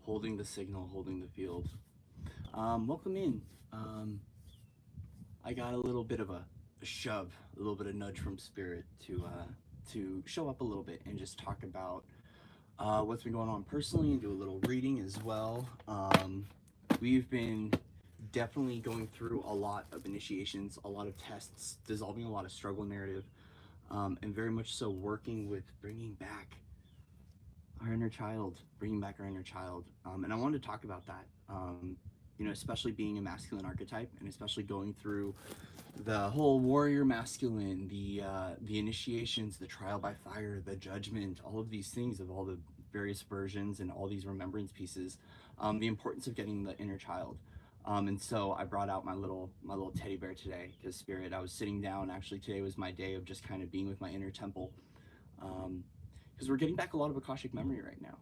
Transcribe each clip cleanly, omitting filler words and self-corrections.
holding the signal, holding the field. Welcome in. I got a little bit of a shove, a little bit of nudge from spirit to show up a little bit and just talk about what's been going on personally and do a little reading as well. We've been definitely going through a lot of initiations, a lot of tests, dissolving a lot of struggle narrative, and very much so working with bringing back our inner child, bringing back our inner child. And I wanted to talk about that, especially being a masculine archetype, and especially going through the whole warrior masculine, the initiations, the trial by fire, the judgment, all of these things of all the various versions and all these remembrance pieces, the importance of getting the inner child. And so I brought out my little teddy bear today because spirit. I was sitting down. Actually, today was my day of just kind of being with my inner temple, because we're getting back a lot of Akashic memory right now.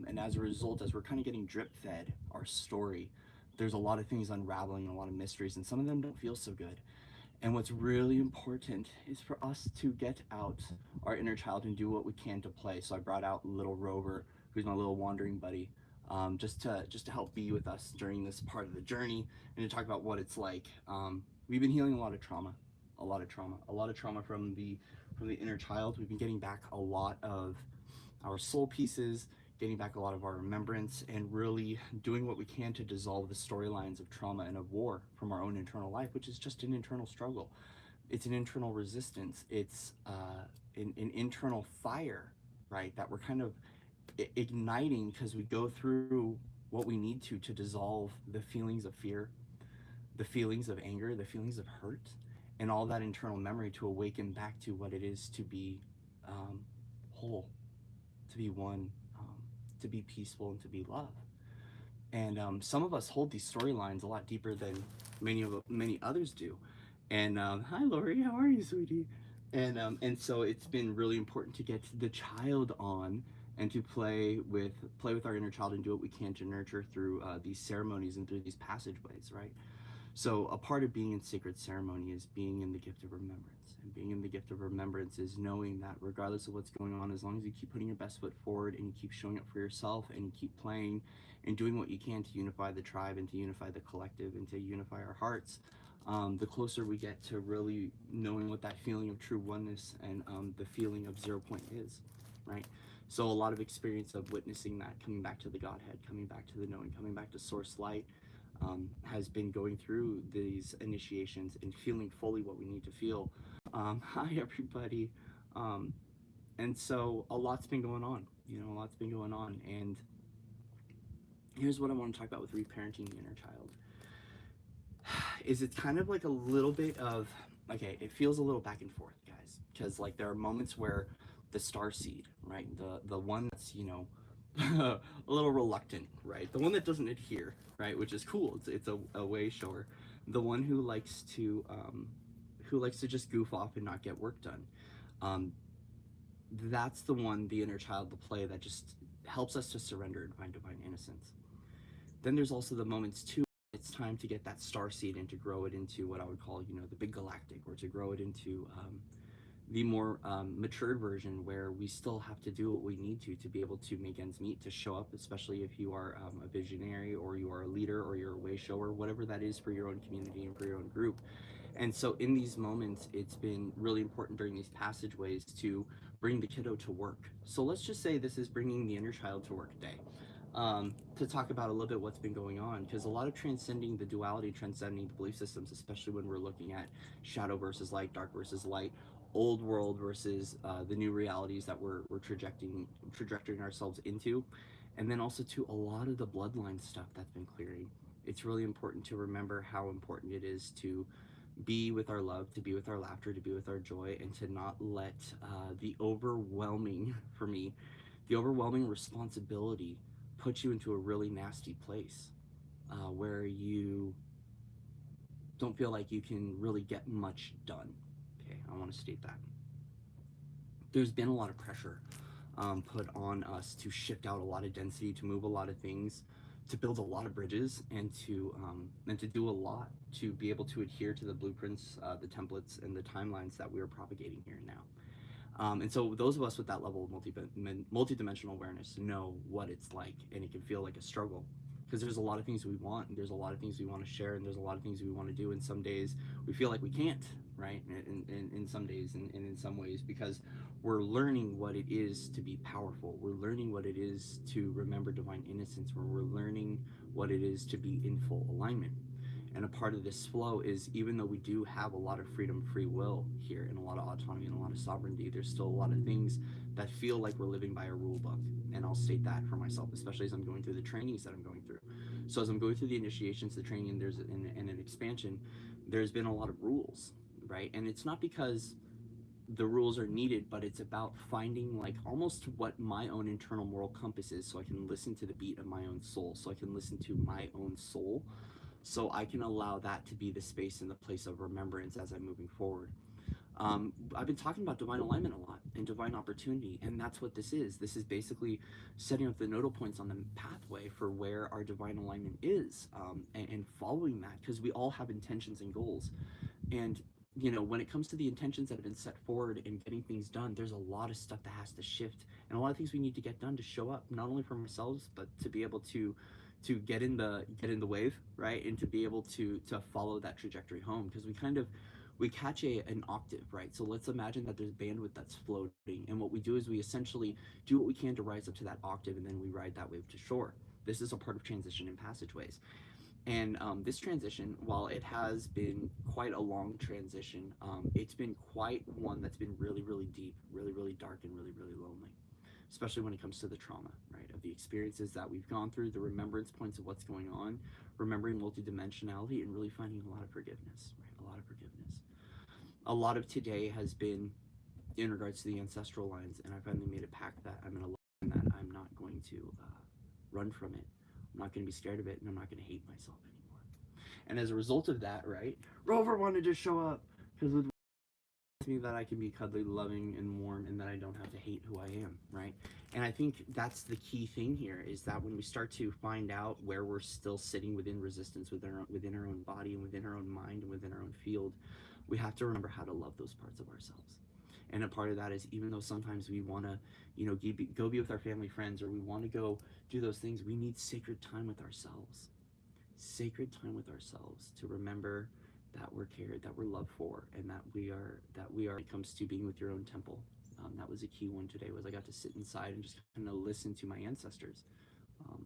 And as a result, as we're kind of getting drip fed our story, there's a lot of things unraveling, a lot of mysteries, and some of them don't feel so good. And what's really important is for us to get out our inner child and do what we can to play. So I brought out little Rover, who's my little wandering buddy, just to help be with us during this part of the journey and to talk about what it's like. We've been healing a lot of trauma, from the inner child. We've been getting back a lot of our soul pieces, getting back a lot of our remembrance, and really doing what we can to dissolve the storylines of trauma and of war from our own internal life, which is just an internal struggle. It's an internal resistance. It's an internal fire, right? That we're kind of igniting because we go through what we need to dissolve the feelings of fear, the feelings of anger, the feelings of hurt, and all that internal memory to awaken back to what it is to be whole, to be one, to be peaceful, and to be love. And some of us hold these storylines a lot deeper than many others do. And hi, Lori, how are you, sweetie? And so it's been really important to get the child on and to play with our inner child and do what we can to nurture through these ceremonies and through these passageways, right? So a part of being in sacred ceremony is being in the gift of remembrance. And being in the gift of remembrance is knowing that regardless of what's going on, as long as you keep putting your best foot forward and you keep showing up for yourself and you keep playing and doing what you can to unify the tribe and to unify the collective and to unify our hearts, the closer we get to really knowing what that feeling of true oneness and the feeling of 0 point is, right? So a lot of experience of witnessing that, coming back to the Godhead, coming back to the knowing, coming back to source light, has been going through these initiations and feeling fully what we need to feel. Hi, everybody. And so a lot's been going on, And here's what I want to talk about with reparenting the inner child. Is it's kind of like a little bit of, okay, it feels a little back and forth, guys. Because like there are moments where the star seed, right? The one that's, a little reluctant, right? The one that doesn't adhere, right? Which is cool. It's a way shower. The one who likes to just goof off and not get work done. That's the one, the inner child, the play that just helps us to surrender and find divine innocence. Then there's also the moments too. It's time to get that star seed and to grow it into what I would call, the big galactic, or to grow it into the more matured version, where we still have to do what we need to be able to make ends meet, to show up, especially if you are a visionary or you are a leader or you're a way shower, whatever that is for your own community and for your own group. And so in these moments, it's been really important during these passageways to bring the kiddo to work. So let's just say this is bringing the inner child to work day. To talk about a little bit what's been going on, because a lot of transcending the duality, transcending the belief systems, especially when we're looking at shadow versus light, dark versus light, old world versus the new realities that we're trajectorying ourselves into, and then also to a lot of the bloodline stuff that's been clearing. It's really important to remember how important it is to be with our love, to be with our laughter, to be with our joy, and to not let the overwhelming responsibility put you into a really nasty place where you don't feel like you can really get much done. Okay, I want to state that. There's been a lot of pressure put on us to shift out a lot of density, to move a lot of things, to build a lot of bridges, and to do a lot to be able to adhere to the blueprints, the templates, and the timelines that we are propagating here now. And so those of us with that level of multi-dimensional awareness know what it's like, and it can feel like a struggle because there's a lot of things we want, and there's a lot of things we want to share, and there's a lot of things we want to do, and some days we feel like we can't, right? In some days, and in some ways, because we're learning what it is to be powerful. We're learning what it is to remember divine innocence, where we're learning what it is to be in full alignment. And a part of this flow is, even though we do have a lot of freedom, free will here, and a lot of autonomy and a lot of sovereignty, there's still a lot of things that feel like we're living by a rule book. And I'll state that for myself, especially as I'm going through the trainings that I'm going through. So as I'm going through the initiations, the training, and an expansion, there's been a lot of rules, right? And it's not because the rules are needed, but it's about finding like almost what my own internal moral compass is, so I can listen to the beat of my own soul, so I can listen to my own soul, so I can allow that to be the space and the place of remembrance as I'm moving forward. I've been talking about divine alignment a lot and divine opportunity, and that's what this is. This is basically setting up the nodal points on the pathway for where our divine alignment is, and following that, because we all have intentions and goals. And when it comes to the intentions that have been set forward and getting things done, there's a lot of stuff that has to shift, and a lot of things we need to get done to show up, not only for ourselves, but to be able to get in the wave, right, and to be able to follow that trajectory home, because we catch an octave, right? So let's imagine that there's bandwidth that's floating, and what we do is we essentially do what we can to rise up to that octave, and then we ride that wave to shore. This is a part of transition and passageways. And this transition, while it has been quite a long transition, it's been quite one that's been really, really deep, really, really dark, and really, really lonely, especially when it comes to the trauma, right, of the experiences that we've gone through, the remembrance points of what's going on, remembering multidimensionality, and really finding a lot of forgiveness, right? A lot of forgiveness. A lot of today has been in regards to the ancestral lines, and I finally made a pact that I'm going to learn that I'm not going to run from it. I'm not going to be scared of it, and I'm not going to hate myself anymore. And as a result of that, right, Rover wanted to show up because with me that I can be cuddly, loving, and warm, and that I don't have to hate who I am, right? And I think that's the key thing here, is that when we start to find out where we're still sitting within resistance within our own body and within our own mind and within our own field, we have to remember how to love those parts of ourselves. And a part of that is, even though sometimes we want to, go be with our family, friends, or we want to go do those things, we need sacred time with ourselves. Sacred time with ourselves to remember that we're cared, that we're loved for, and that we are when it comes to being with your own temple. That was a key one today, was I got to sit inside and just kind of listen to my ancestors, um,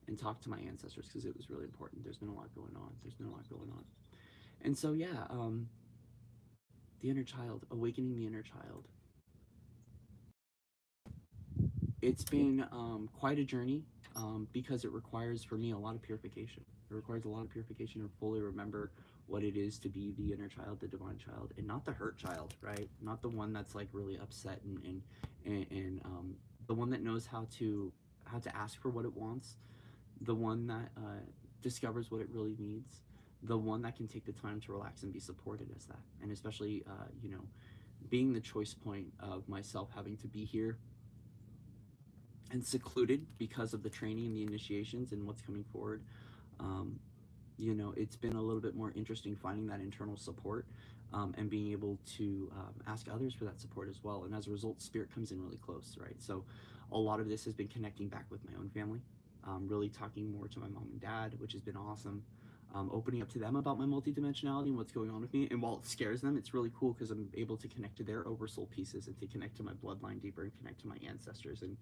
and talk to my ancestors, because it was really important. There's been a lot going on. And so, yeah, the inner child, awakening the inner child. It's been quite a journey, because it requires, for me, a lot of purification. It requires a lot of purification to fully remember what it is to be the inner child, the divine child, and not the hurt child, right? Not the one that's like really upset, and the one that knows how to ask for what it wants, the one that discovers what it really needs, the one that can take the time to relax and be supported as that, and especially being the choice point of myself having to be here and secluded because of the training and the initiations and what's coming forward. Um, it's been a little bit more interesting finding that internal support, and being able to ask others for that support as well. And as a result, spirit comes in really close, right? So a lot of this has been connecting back with my own family, really talking more to my mom and dad, which has been awesome. Opening up to them about my multidimensionality and what's going on with me. And while it scares them, it's really cool because I'm able to connect to their oversoul pieces and to connect to my bloodline deeper and connect to my ancestors. And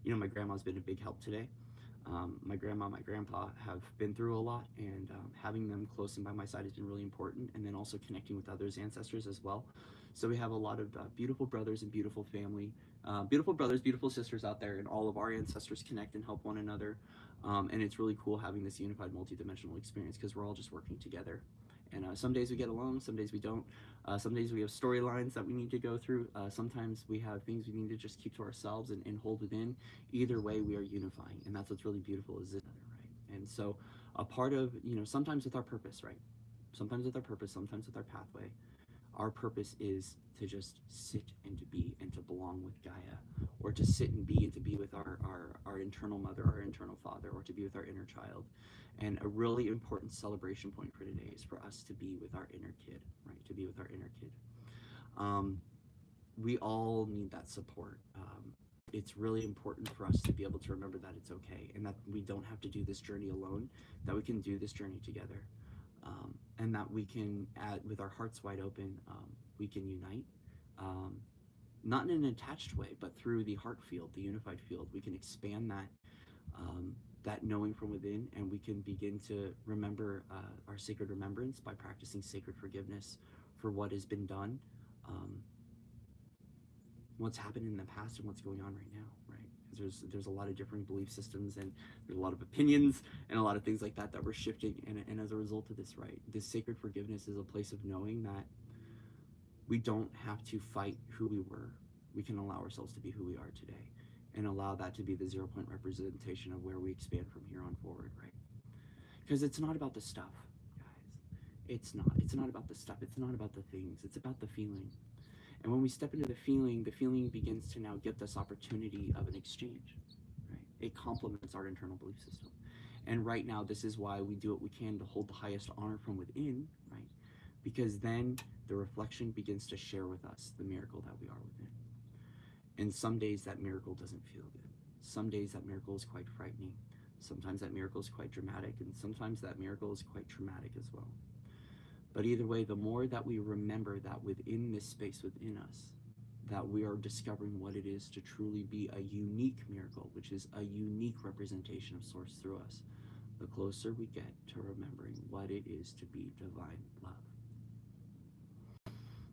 my grandma's been a big help today. My grandma, my grandpa have been through a lot, and having them close and by my side has been really important. And then also connecting with others' ancestors as well. So we have a lot of beautiful brothers and beautiful family, beautiful brothers, beautiful sisters out there, and all of our ancestors connect and help one another. And it's really cool having this unified multidimensional experience, because we're all just working together. And some days we get along, some days we don't. Some days we have storylines that we need to go through. Sometimes we have things we need to just keep to ourselves and hold within. Either way, we are unifying, and that's what's really beautiful, is it, right? And so a part of, sometimes with our purpose, right? Sometimes with our purpose, sometimes with our pathway, our purpose is to just sit and to be and to belong with Gaia, or to sit and be with our internal mother, our internal father, or to be with our inner child. And a really important celebration point for today is for us to be with our inner kid, right? To be with our inner kid. Um, we all need that support. It's really important for us to be able to remember that it's okay and that we don't have to do this journey alone, that we can do this journey together, and that we can, with our hearts wide open, we can unite, um, not in an attached way, but through the heart field, the unified field. We can expand that knowing from within, and we can begin to remember our sacred remembrance by practicing sacred forgiveness for what has been done, um, what's happened in the past, and what's going on right now, right? Because there's a lot of different belief systems, and there's a lot of opinions and a lot of things like that that we're shifting, and as a result of this, right, this sacred forgiveness is a place of knowing that we don't have to fight who we were. We can allow ourselves to be who we are today, and allow that to be the 0 point representation of where we expand from here on forward, right? Because it's not about the stuff, guys. It's not about the stuff. It's not about the things. It's about the feeling. And when we step into the feeling begins to now get this opportunity of an exchange, right? It complements our internal belief system. And right now, this is why we do what we can to hold the highest honor from within, right? Because then the reflection begins to share with us the miracle that we are within. And some days that miracle doesn't feel good. Some days that miracle is quite frightening. Sometimes that miracle is quite dramatic, and sometimes that miracle is quite traumatic as well. But either way, the more that we remember that within this space within us, that we are discovering what it is to truly be a unique miracle, which is a unique representation of Source through us, the closer we get to remembering what it is to be divine love.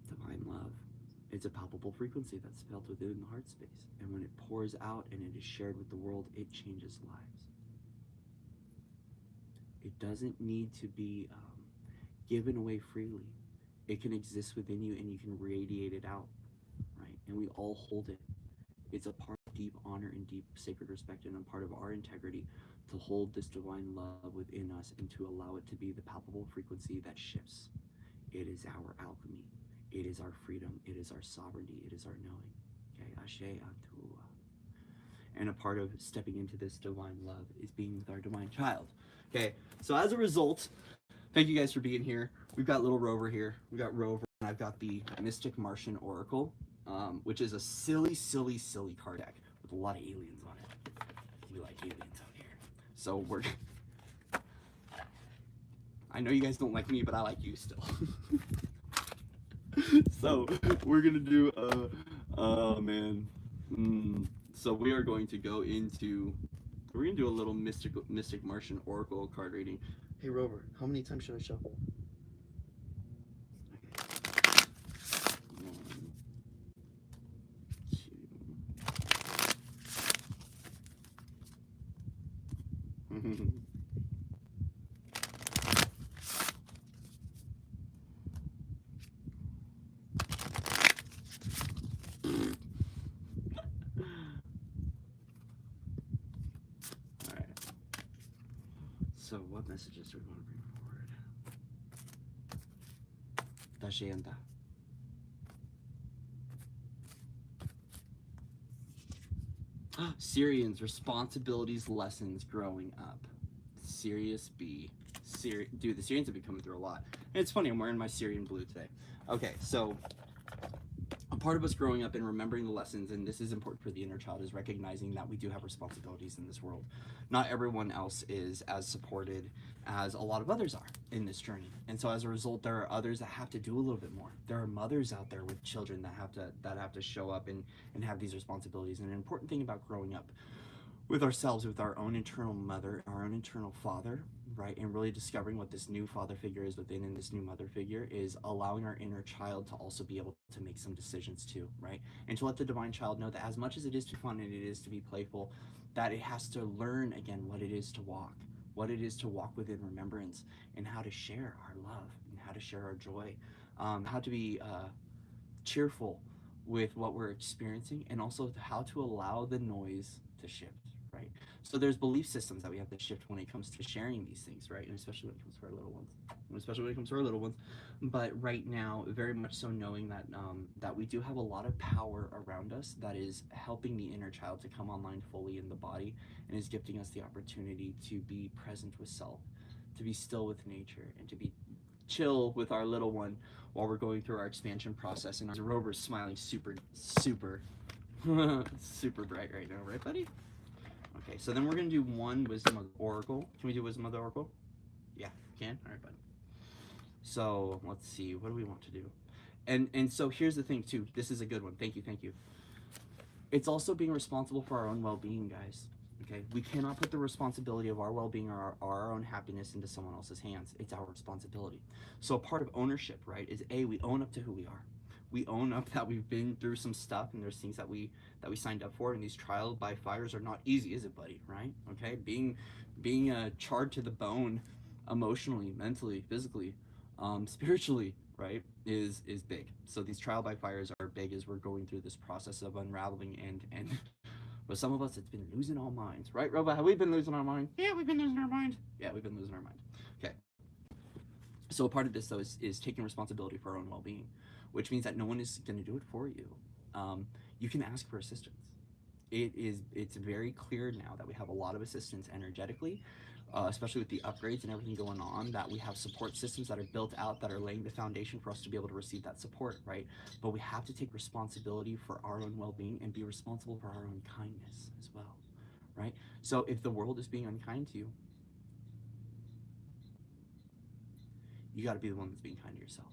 Divine love. It's a palpable frequency that's felt within the heart space. And when it pours out and it is shared with the world, it changes lives. It doesn't need to be given away freely. It can exist within you, and you can radiate it out, right? And we all hold it. It's a part of deep honor and deep sacred respect, and a part of our integrity to hold this divine love within us and to allow it to be the palpable frequency that shifts. It is our alchemy. It is our freedom. It is our sovereignty. It is our knowing. Okay, Ashe Antua. And a part of stepping into this divine love is being with our divine child. Okay, so as a result, thank you guys for being here. We've got little Rover here. We got Rover, and I've got the Mystic Martian Oracle, which is a silly, silly, silly card deck with a lot of aliens on it. We like aliens out here. So we're... I know you guys don't like me, but I like you still. So we're gonna do oh man. So we are going to go into, we're gonna do a little Mystic Martian Oracle card reading. Hey Rover, how many times should I shuffle? Okay. 1, 2. So what messages do we want to bring forward? Dashayanta. Syrians, responsibilities, lessons, growing up. Sirius B. Dude, the Syrians have been coming through a lot. And it's funny, I'm wearing my Syrian blue today. Okay, so a part of us growing up and remembering the lessons, and this is important for the inner child, is recognizing that we do have responsibilities in this world. Not everyone else is as supported as a lot of others are in this journey. And so as a result, there are others that have to do a little bit more. There are mothers out there with children that have to show up and have these responsibilities. And an important thing about growing up with ourselves, with our own internal mother, our own internal father, right, and really discovering what this new father figure is within and this new mother figure, is allowing our inner child to also be able to make some decisions too, right? And to let the divine child know that as much as it is to be fun and it is to be playful, that it has to learn again what it is to walk within remembrance, and how to share our love and how to share our joy, how to be cheerful with what we're experiencing, and also how to allow the noise to shift, right? So there's belief systems that we have to shift when it comes to sharing these things, right? And especially when it comes to our little ones. But right now, very much so, knowing that that we do have a lot of power around us that is helping the inner child to come online fully in the body, and is gifting us the opportunity to be present with self, to be still with nature, and to be chill with our little one while we're going through our expansion process. And our Rover's smiling super, super, super bright right now, right, buddy? Okay, so then we're gonna do one Wisdom of the Oracle. Can we do Wisdom of the Oracle? Yeah, can. All right, buddy. So let's see. What do we want to do? And so here's the thing too. This is a good one. Thank you, thank you. It's also being responsible for our own well-being, guys. Okay, we cannot put the responsibility of our well-being or our own happiness into someone else's hands. It's our responsibility. So a part of ownership, right, is we own up to who we are. We own up that we've been through some stuff, and there's things that we signed up for, and these trial by fires are not easy, is it, buddy? Right? Okay, being charred to the bone, emotionally, mentally, physically, spiritually, right, is big. So these trial by fires are big as we're going through this process of unraveling, and but some of us, it's been losing our minds, right, Roba? Have we been losing our mind? Yeah, we've been losing our mind. Yeah, we've been losing our mind. Okay. So a part of this, though, is taking responsibility for our own well-being, which means that no one is going to do it for you. You can ask for assistance. It's very clear now that we have a lot of assistance energetically, especially with the upgrades and everything going on, that we have support systems that are built out that are laying the foundation for us to be able to receive that support, right? But we have to take responsibility for our own well-being and be responsible for our own kindness as well, right? So if the world is being unkind to you, you got to be the one that's being kind to yourself.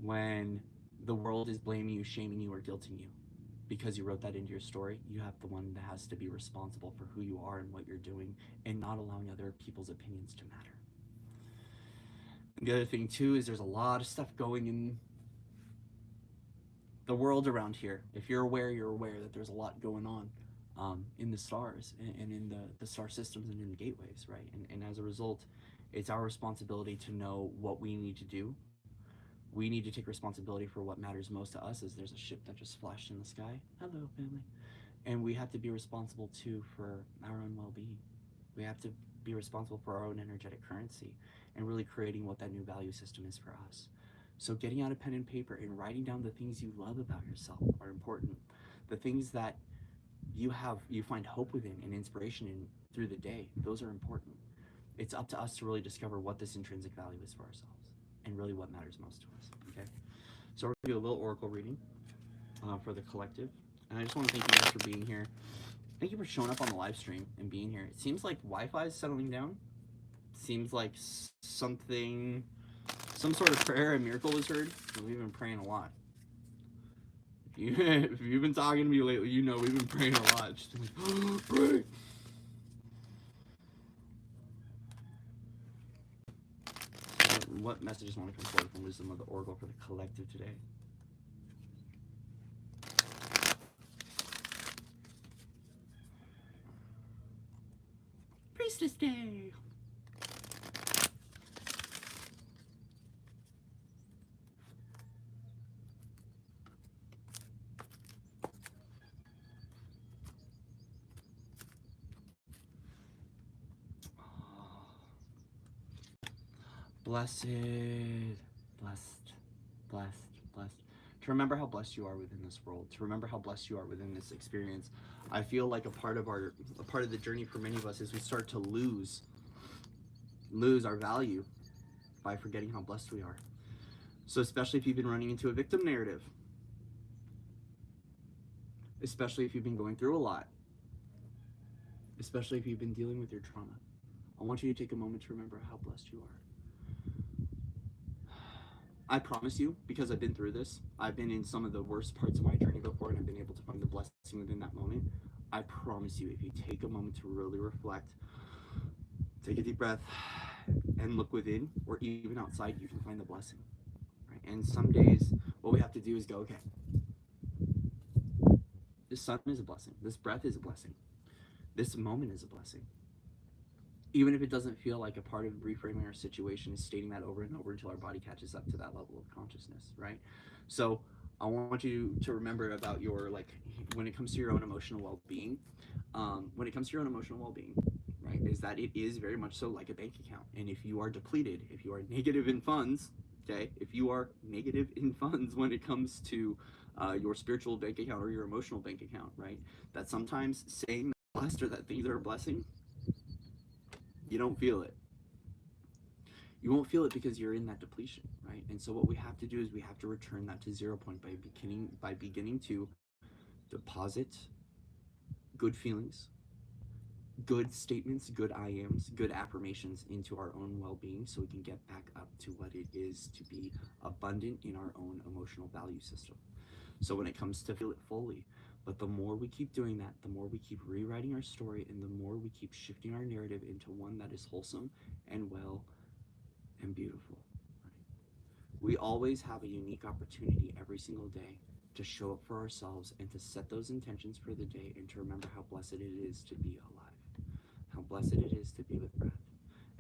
When the world is blaming you, shaming you, or guilting you because you wrote that into your story, you have the one that has to be responsible for who you are and what you're doing, and not allowing other people's opinions to matter. And the other thing too is there's a lot of stuff going in the world around here. If you're aware that there's a lot going on in the stars and in the star systems and in the gateways, right? And as a result, it's our responsibility to know what we need to do. We need to take responsibility for what matters most to us, as there's a ship that just flashed in the sky. Hello, family. And we have to be responsible too for our own well-being. We have to be responsible for our own energetic currency and really creating what that new value system is for us. So getting out a pen and paper and writing down the things you love about yourself are important. The things that you find hope within and inspiration in through the day, those are important. It's up to us to really discover what this intrinsic value is for ourselves and really what matters most to us, okay? So we're gonna do a little oracle reading for the collective. And I just want to thank you guys for being here. Thank you for showing up on the live stream and being here. It seems like Wi-Fi is settling down. It seems like some sort of prayer and miracle was heard. We've been praying a lot. If you've been talking to me lately, you know we've been praying a lot. Just like, pray. What messages want to come forward from Wisdom of the Oracle for the collective today? Priestess Day! Blessed, blessed, blessed, blessed. To remember how blessed you are within this world, to remember how blessed you are within this experience. I feel like a part of the journey for many of us is we start to lose our value by forgetting how blessed we are. So especially if you've been running into a victim narrative, especially if you've been going through a lot, especially if you've been dealing with your trauma, I want you to take a moment to remember how blessed you are. I promise you, because I've been through this, I've been in some of the worst parts of my journey before, and I've been able to find the blessing within that moment. I promise you, if you take a moment to really reflect, take a deep breath, and look within, or even outside, you can find the blessing. Right? And some days, what we have to do is go, okay, this sun is a blessing. This breath is a blessing. This moment is a blessing. Even if it doesn't feel like a part of reframing our situation is stating that over and over until our body catches up to that level of consciousness, right? So I want you to remember about your, like, when it comes to your own emotional well-being, right, is that it is very much so like a bank account. And if you are depleted, if you are negative in funds, okay, if you are negative in funds when it comes to your spiritual bank account or your emotional bank account, right, that sometimes saying that blessed or that things are a blessing, you don't feel it. You won't feel it because you're in that depletion, right? And so what we have to do is we have to return that to 0 point by beginning to deposit good feelings, good statements, good I ams, good affirmations into our own well-being, so we can get back up to what it is to be abundant in our own emotional value system. So when it comes to feel it fully, but the more we keep doing that, the more we keep rewriting our story, and the more we keep shifting our narrative into one that is wholesome and well and beautiful. We always have a unique opportunity every single day to show up for ourselves and to set those intentions for the day, and to remember how blessed it is to be alive, how blessed it is to be with breath,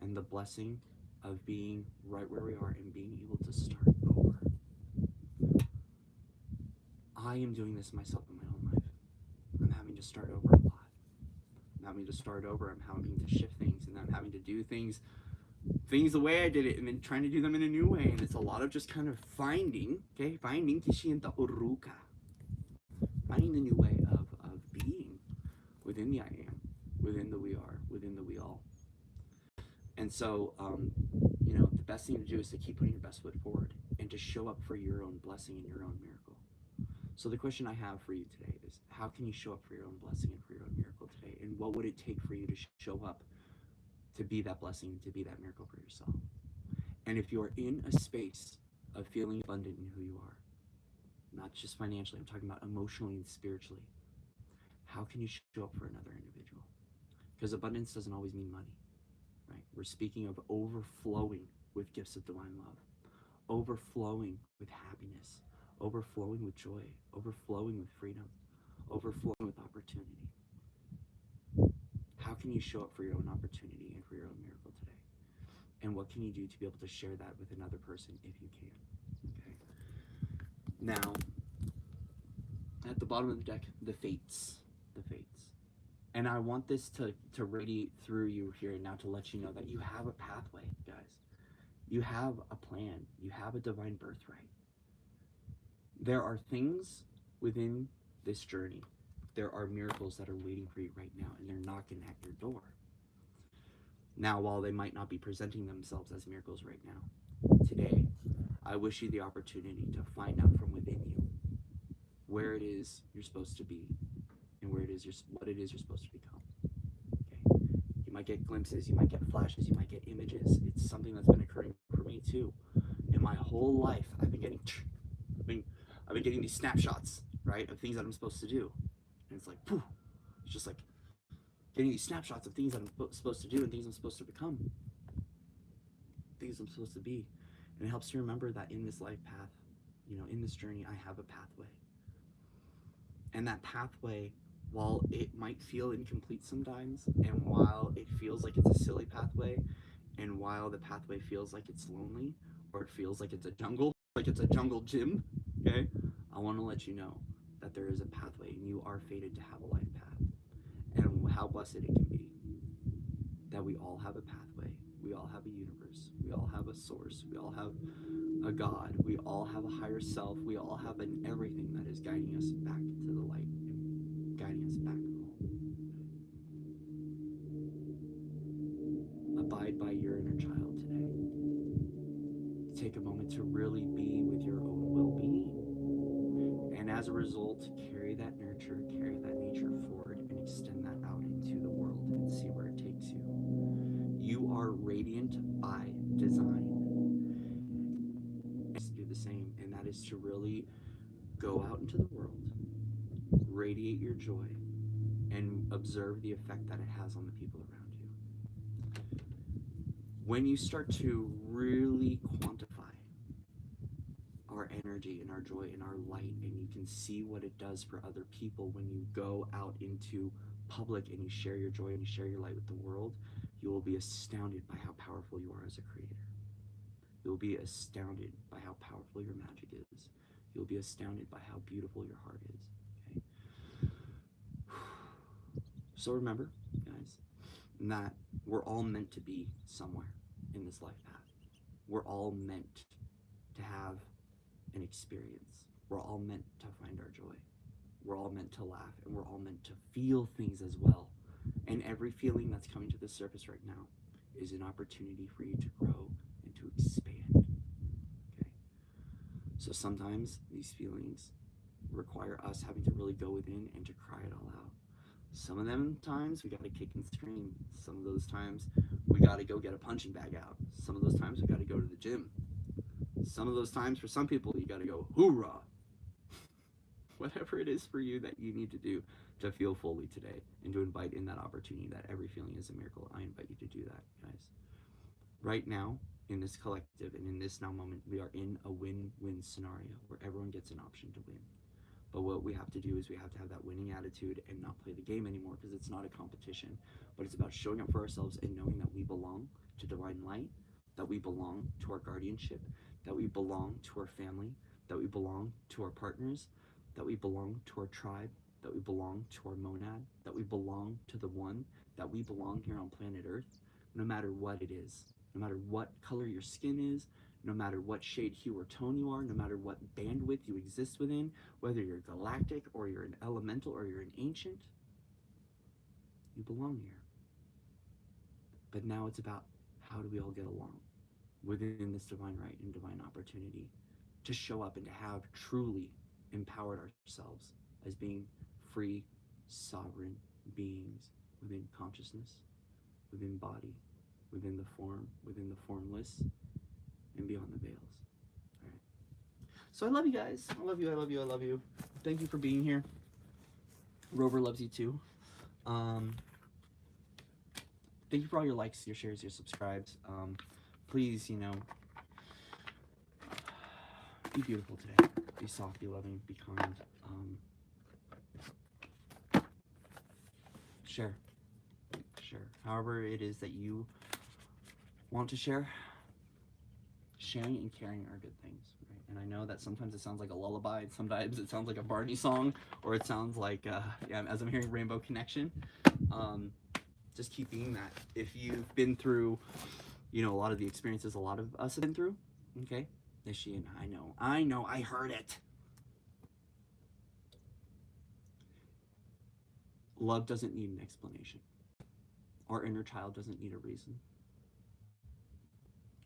and the blessing of being right where we are and being able to start over. I am doing this myself in my own life. I'm having to start over a lot. I'm having to start over. I'm having to shift things, and I'm having to do things the way I did it, and then trying to do them in a new way. And it's a lot of just kind of finding kishienta uruka, finding the new way of being within the I am, within the we are, within the we all. And so, the best thing to do is to keep putting your best foot forward and to show up for your own blessing and your own miracle. So the question I have for you today is, how can you show up for your own blessing and for your own miracle today? And what would it take for you to show up to be that blessing, to be that miracle for yourself? And if you're in a space of feeling abundant in who you are, not just financially, I'm talking about emotionally and spiritually, how can you show up for another individual? Because abundance doesn't always mean money, right? We're speaking of overflowing with gifts of divine love, overflowing with happiness, overflowing with joy, overflowing with freedom, overflowing with opportunity. How can you show up for your own opportunity and for your own miracle today? And what can you do to be able to share that with another person if you can? Okay. Now, at the bottom of the deck, the fates. The fates. And I want this to radiate through you here and now, to let you know that you have a pathway, guys. You have a plan. You have a divine birthright. There are things within this journey. There are miracles that are waiting for you right now, and they're knocking at your door. Now, while they might not be presenting themselves as miracles right now, today, I wish you the opportunity to find out from within you where it is you're supposed to be, and what it is you're supposed to become. Okay? You might get glimpses, you might get flashes, you might get images. It's something that's been occurring for me too. In my whole life, I've been getting these snapshots, right, of things that I'm supposed to do. And it's like, poof, it's just like getting these snapshots of things that I'm supposed to do and things I'm supposed to become, things I'm supposed to be. And it helps you remember that in this life path, in this journey, I have a pathway. And that pathway, while it might feel incomplete sometimes, and while it feels like it's a silly pathway, and while the pathway feels like it's lonely, or it feels like it's a jungle gym, okay, I want to let you know that there is a pathway, and you are fated to have a life path. And how blessed it can be that we all have a pathway, we all have a universe, we all have a source, we all have a God, we all have a higher self, we all have an everything that is guiding us back to the light and guiding us back home. Abide by your inner child today. Take a moment to really be with your own well-being. And as a result, carry that nurture, carry that nature forward, and extend that out into the world and see where it takes you. You are radiant by design. Do the same, and that is to really go out into the world, radiate your joy, and observe the effect that it has on the people around you. When you start to really quantify our energy and our joy and our light, and you can see what it does for other people when you go out into public and you share your joy and you share your light with the world, you will be astounded by how powerful you are as a creator. You'll be astounded by how powerful your magic is. You'll be astounded by how beautiful your heart is. Okay? So remember, guys, that we're all meant to be somewhere in this life path. We're all meant to have an experience. We're all meant to find our joy. We're all meant to laugh, and we're all meant to feel things as well. And every feeling that's coming to the surface right now is an opportunity for you to grow and to expand. Okay? So sometimes these feelings require us having to really go within and to cry it all out. Some of them times we got to kick and scream. Some of those times we got to go get a punching bag out. Some of those times we got to go to the gym. Some of those times for some people you got to go hoorah. Whatever it is for you that you need to do to feel fully today and to invite in that opportunity that every feeling is a miracle. I invite you to do that, guys. Right now, in this collective and in this now moment, we are in a win-win scenario where everyone gets an option to win. But what we have to do is we have to have that winning attitude and not play the game anymore, because it's not a competition, but it's about showing up for ourselves and knowing that we belong to divine light, that we belong to our guardianship, that we belong to our family, that we belong to our partners, that we belong to our tribe, that we belong to our monad, that we belong to the one, that we belong here on planet Earth, no matter what it is, no matter what color your skin is, no matter what shade, hue, or tone you are, no matter what bandwidth you exist within, whether you're galactic or you're an elemental or you're an ancient, you belong here. But now it's about how do we all get along within this divine right and divine opportunity to show up and to have truly empowered ourselves as being free, sovereign beings within consciousness, within body, within the form, within the formless, and beyond the veils. All right. So I love you guys. I love you. I love you. I love you. Thank you for being here. Rover loves you too. Thank you for all your likes, your shares, your subscribes. Please, be beautiful today. Be soft, be loving, be kind. Share. However it is that you want to share, sharing and caring are good things, right? And I know that sometimes it sounds like a lullaby, and sometimes it sounds like a Barney song, or it sounds like, as I'm hearing Rainbow Connection, just keep being that. If you've been through, a lot of the experiences a lot of us have been through, okay? I know, I heard it. Love doesn't need an explanation. Our inner child doesn't need a reason.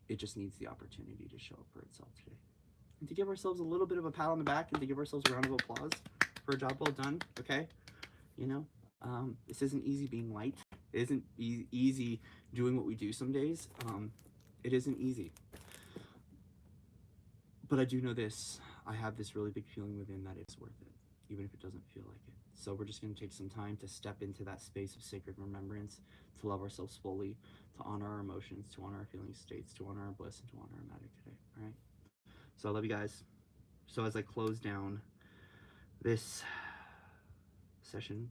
It just needs the opportunity to show up for itself today. And to give ourselves a little bit of a pat on the back and to give ourselves a round of applause for a job well done, okay? This isn't easy being light. It isn't easy doing what we do some days. It isn't easy. But I do know this. I have this really big feeling within that it's worth it, even if it doesn't feel like it. So we're just going to take some time to step into that space of sacred remembrance, to love ourselves fully, to honor our emotions, to honor our feeling states, to honor our bliss, and to honor our magic today, all right? So I love you guys. So as I close down this session,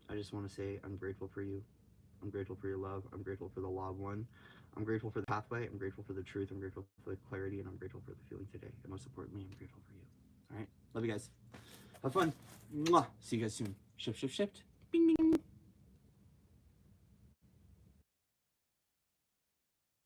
I just want to say I'm grateful for you. I'm grateful for your love. I'm grateful for the law of one. I'm grateful for the pathway. I'm grateful for the truth. I'm grateful for the clarity, and I'm grateful for the feeling today. And most importantly, I'm grateful for you. All right? Love you guys. Have fun. Mwah. See you guys soon. Shift. Bing, bing.